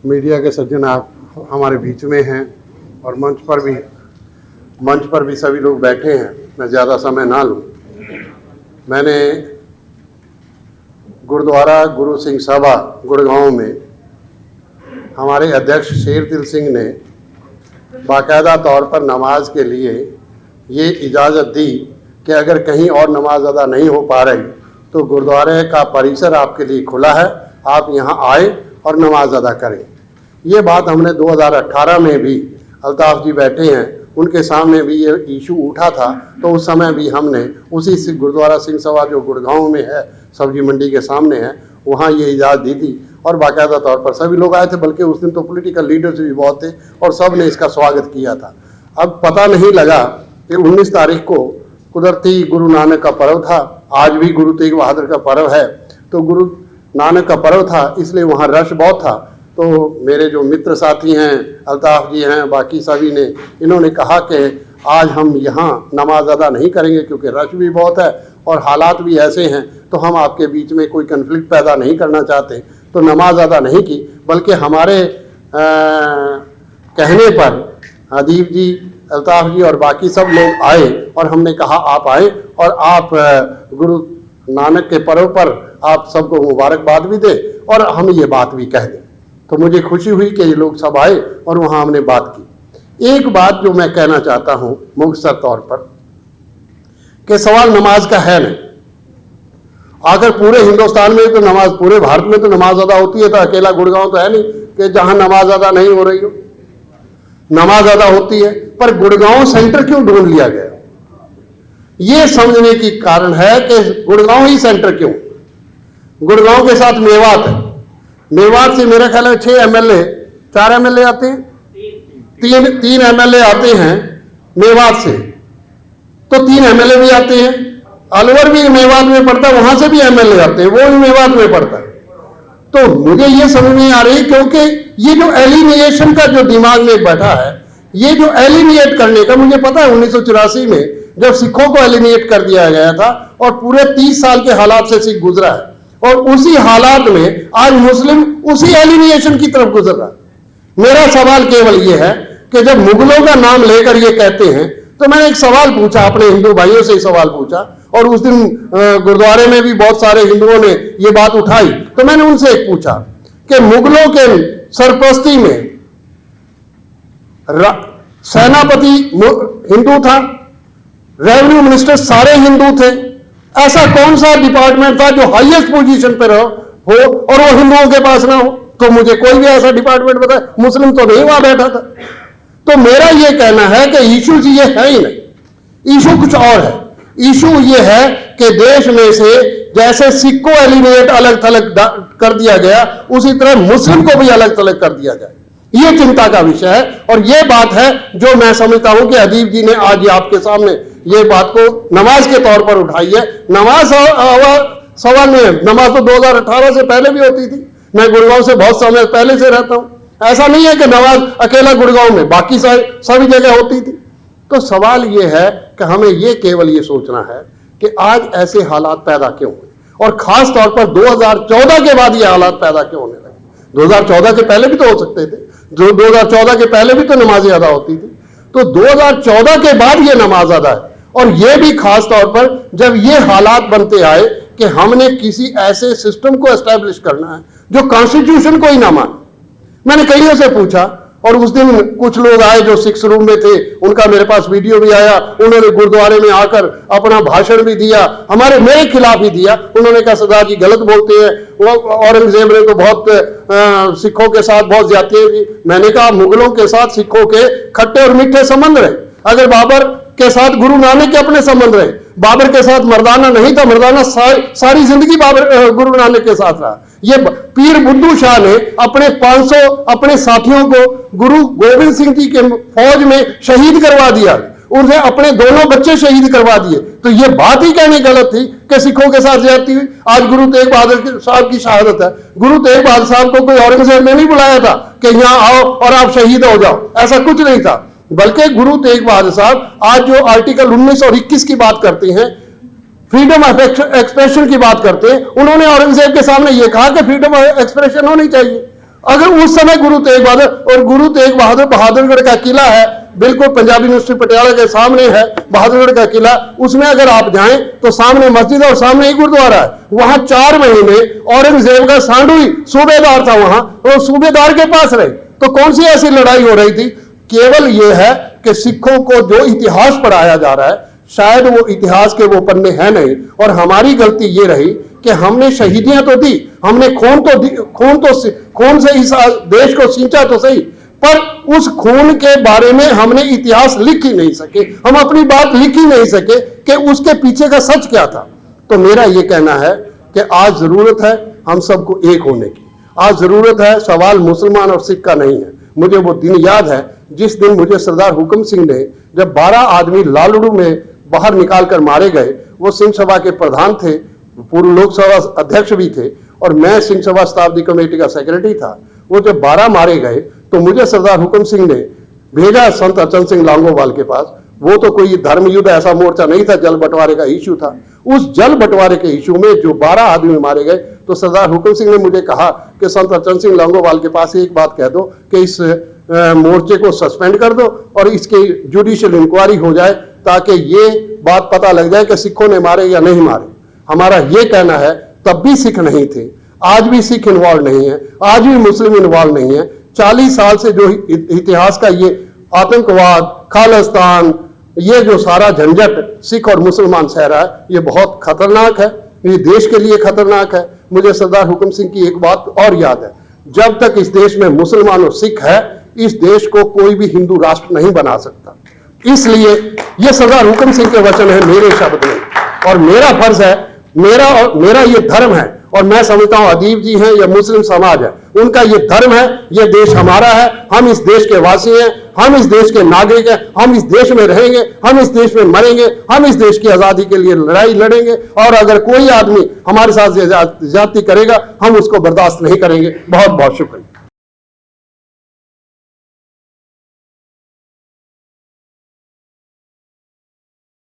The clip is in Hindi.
मीडिया के सज्जन आप हमारे बीच में हैं और मंच पर भी सभी लोग बैठे हैं। मैं ज़्यादा समय ना लूं। मैंने गुरुद्वारा गुरु सिंह सभा गुड़गांव में हमारे अध्यक्ष शेरदिल सिंह ने बाकायदा तौर पर नमाज के लिए ये इजाज़त दी कि अगर कहीं और नमाज अदा नहीं हो पा रही तो गुरुद्वारे का परिसर आपके लिए खुला है, आप यहाँ आए और नमाज अदा करें। ये बात हमने 2018 में भी, अल्ताफ़ जी बैठे हैं, उनके सामने भी ये इशू उठा था, तो उस समय भी हमने उसी गुरुद्वारा सिंह सभा जो गुड़गांव में है, सब्जी मंडी के सामने है, वहाँ ये इजाज़त दी थी और बाकायदा तौर पर सभी लोग आए थे। बल्कि उस दिन तो पॉलिटिकल लीडर्स भी बहुत थे और सब ने इसका स्वागत किया था। अब पता नहीं लगा कि 19 तारीख को कुदरती गुरु नानक का पर्व था। आज भी गुरु तेग बहादुर का पर्व है, तो गुरु नानक का पर्व था, इसलिए वहाँ रश बहुत था। तो मेरे जो मित्र साथी हैं, अल्ताफ़ जी हैं, बाकी सभी ने, इन्होंने कहा कि आज हम यहाँ नमाज अदा नहीं करेंगे क्योंकि रश भी बहुत है और हालात भी ऐसे हैं, तो हम आपके बीच में कोई कन्फ्लिक्ट पैदा नहीं करना चाहते, तो नमाज अदा नहीं की। बल्कि हमारे कहने पर अदीब जी, अल्ताफ़ जी और बाकी सब लोग आए और हमने कहा आप आए और आप गुरु नानक के पर्व पर आप सबको मुबारकबाद भी दें और हम ये बात भी कह दें। तो मुझे खुशी हुई कि ये लोग सब आए और वहाँ हमने बात की। एक बात जो मैं कहना चाहता हूँ मुख्तसर तौर पर, कि सवाल नमाज का है नहीं। अगर पूरे हिंदुस्तान में तो नमाज, पूरे भारत में तो नमाज अदा होती है, तो अकेला गुड़गांव तो है नहीं कि जहाँ नमाज अदा नहीं हो रही हो। नमाज अदा होती है, पर गुड़गांव सेंटर क्यों ढूंढ लिया गया? ये समझने की कारण है कि गुड़गांव ही सेंटर क्यों? गुड़गांव के साथ मेवात है। मेवात से मेरा ख्याल है 6 एमएलए, 4 एमएलए आते हैं, तीन एमएलए आते हैं मेवात से, तो 3 एमएलए भी आते हैं। अलवर भी मेवात में पड़ता है, वहां से भी एमएलए आते हैं, वो भी मेवात में पड़ता है। तो मुझे ये समझ नहीं आ रही, क्योंकि ये जो एलिमिनेशन का जो दिमाग में बैठा है, ये जो एलिमिनेट करने का, मुझे पता है 1984 में जब सिखों को एलिमिनेट कर दिया गया था और पूरे 30 साल के हालात से सिख गुजरा है, और उसी हालात में आज मुस्लिम उसी एलिमिनेशन की तरफ गुजर रहा है। मेरा सवाल केवल ये है कि जब मुगलों का नाम लेकर ये कहते हैं, तो मैंने एक सवाल पूछा, अपने हिंदू भाइयों से सवाल पूछा, और उस दिन गुरुद्वारे में भी बहुत सारे हिंदुओं ने ये बात उठाई। तो मैंने उनसे एक पूछा कि मुगलों के सरपरस्ती में सेनापति हिंदू था, रेवेन्यू मिनिस्टर सारे हिंदू थे, ऐसा कौन सा डिपार्टमेंट था जो हाईएस्ट पोजीशन पर हो और वो हिंदुओं के पास ना हो? तो मुझे कोई भी ऐसा डिपार्टमेंट बताए, मुस्लिम तो नहीं वहां बैठा था। तो मेरा ये कहना है कि इशू ये है ही नहीं, इशू कुछ और है। इशू ये है कि देश में से जैसे सिख को एलिमिनेट अलग थलग कर दिया गया, उसी तरह मुस्लिम को भी अलग थलग कर दिया जाए। ये चिंता का विषय है, और ये बात है जो मैं समझता हूं कि अदीब जी ने आज आपके सामने ये बात को नमाज के तौर पर उठाई है। नमाज सवाल नहीं है, नमाज तो 2018 से पहले भी होती थी। मैं गुड़गांव से बहुत समय पहले से रहता हूं। ऐसा नहीं है कि नमाज अकेला गुड़गांव में, बाकी सभी जगह होती थी। तो सवाल ये है कि हमें ये केवल ये सोचना है कि आज ऐसे हालात पैदा क्यों हुए, और खास तौर पर 2014 के बाद ये हालात पैदा क्यों होने लगे। 2014 के पहले भी तो हो सकते थे, जो 2014 के पहले भी तो नमाज अदा होती थी। तो 2014 के बाद ये नमाज अदा है, और ये भी खास तौर पर जब ये हालात बनते आए कि हमने किसी ऐसे सिस्टम को एस्टैब्लिश करना है जो कॉन्स्टिट्यूशन को ही ना माने। मैंने कईयों से पूछा, और उस दिन कुछ लोग आए जो 6 रूम में थे, उनका मेरे पास वीडियो भी आया, उन्होंने गुरुद्वारे में आकर अपना भाषण भी दिया, मेरे खिलाफ ही दिया। उन्होंने कहा सरदार जी गलत बोलते हैं, वो औरंगजेब ने तो बहुत सिखों के साथ बहुत ज्यादतियां की। मैंने कहा मुगलों के साथ सिखों के खट्टे और मीठे संबंध रहे। अगर बाबर के साथ गुरु नानक के अपने संबंध रहे, बाबर के साथ मर्दाना नहीं था, मर्दाना सारी जिंदगी बाबर गुरु नानक के साथ रहा। ये पीर बुद्धू शाह ने अपने 500 अपने साथियों को गुरु गोविंद सिंह जी के फौज में शहीद करवा दिया, उन्हें अपने दोनों बच्चे शहीद करवा दिए। तो ये बात ही कहनी गलत थी कि सिखों के साथ ज्यादती हुई। आज गुरु तेग बहादुर साहब की शहादत है। गुरु तेग बहादुर साहब को कोई औरंगजेब ने नहीं बुलाया था कि यहाँ आओ और आप शहीद हो जाओ, ऐसा कुछ नहीं था। बल्कि गुरु तेग बहादुर साहब आज जो आर्टिकल 19 और 21 की बात करते हैं, फ्रीडम ऑफ एक्सप्रेशन की बात करते हैं, उन्होंने औरंगजेब के सामने यह कहा कि फ्रीडम ऑफ एक्सप्रेशन होनी चाहिए। अगर उस समय गुरु तेग बहादुर, और गुरु तेग बहादुर बहादुरगढ़ का किला है, बिल्कुल पंजाबी यूनिवर्सिटी पटियाला के सामने है बहादुरगढ़ का किला, उसमें अगर आप जाएं तो सामने मस्जिद और सामने ही गुरुद्वारा है। वहां 4 महीने औरंगजेब का सांडुई सूबेदार था वहां, और सूबेदार के पास रहे। तो कौन सी ऐसी लड़ाई हो रही थी? केवल यह है कि सिखों को जो इतिहास पढ़ाया जा रहा है, शायद वो इतिहास के वो पन्ने हैं नहीं, और हमारी गलती ये रही कि हमने शहीदियां तो दी, हमने खून से इस देश को सींचा तो सही, पर उस खून के बारे में हमने इतिहास लिख ही नहीं सके, हम अपनी बात लिख ही नहीं सके कि उसके पीछे का सच क्या था। तो मेरा ये कहना है कि आज जरूरत है हम सबको एक होने की। आज जरूरत है, सवाल मुसलमान और सिख का नहीं है। मुझे वो दिन याद है जिस दिन मुझे सरदार हुक्म सिंह ने, जब 12 आदमी लालड़ू में बाहर निकालकर मारे गए, वो सिंह सभा के प्रधान थे, पूर्व लोकसभा अध्यक्ष भी थे, और मैं सिंह सभा शताब्दी कमेटी का सेक्रेटरी था। वो जब 12 मारे गए तो मुझे सरदार हुक्म सिंह ने भेजा संत अचल सिंह लांगोवाल के पास। वो तो कोई धर्म युद्ध ऐसा मोर्चा नहीं था, जल बंटवारे का इशू था। उस जल बंटवारे के इशू में जो 12 आदमी मारे गए, तो सरदार हुक्म सिंह ने मुझे कहा कि संत अचल सिंह लांगोवाल के पास एक बात कह दो कि इस मोर्चे को सस्पेंड कर दो और इसकी जुडिशियल इंक्वायरी हो जाए, ताकि ये बात पता लग जाए कि सिखों ने मारे या नहीं मारे। हमारा ये कहना है, तब भी सिख नहीं थे, आज भी सिख इन्वॉल्व नहीं है, आज भी मुस्लिम इन्वॉल्व नहीं है। 40 साल से जो इतिहास का ये आतंकवाद, खालिस्तान, ये जो सारा झंझट सिख और मुसलमान सह रहा है, ये बहुत खतरनाक है, ये देश के लिए खतरनाक है। मुझे सरदार हुक्म सिंह की एक बात और याद है, जब तक इस देश में मुसलमान और सिख है, इस देश को कोई भी हिंदू राष्ट्र नहीं बना सकता। इसलिए ये सरदार हुक्म सिंह के वचन है, मेरे शब्द नहीं। और मेरा फर्ज है, मेरा ये धर्म है, और मैं समझता हूं अदीब जी हैं या मुस्लिम समाज है, उनका ये धर्म है, ये देश हमारा है, हम इस देश के वासी हैं, हम इस देश के नागरिक हैं, हम इस देश में रहेंगे, हम इस देश में मरेंगे, हम इस देश की आजादी के लिए लड़ाई लड़ेंगे, और अगर कोई आदमी हमारे साथ ज्यादती करेगा, हम उसको बर्दाश्त नहीं करेंगे। बहुत बहुत शुक्रिया।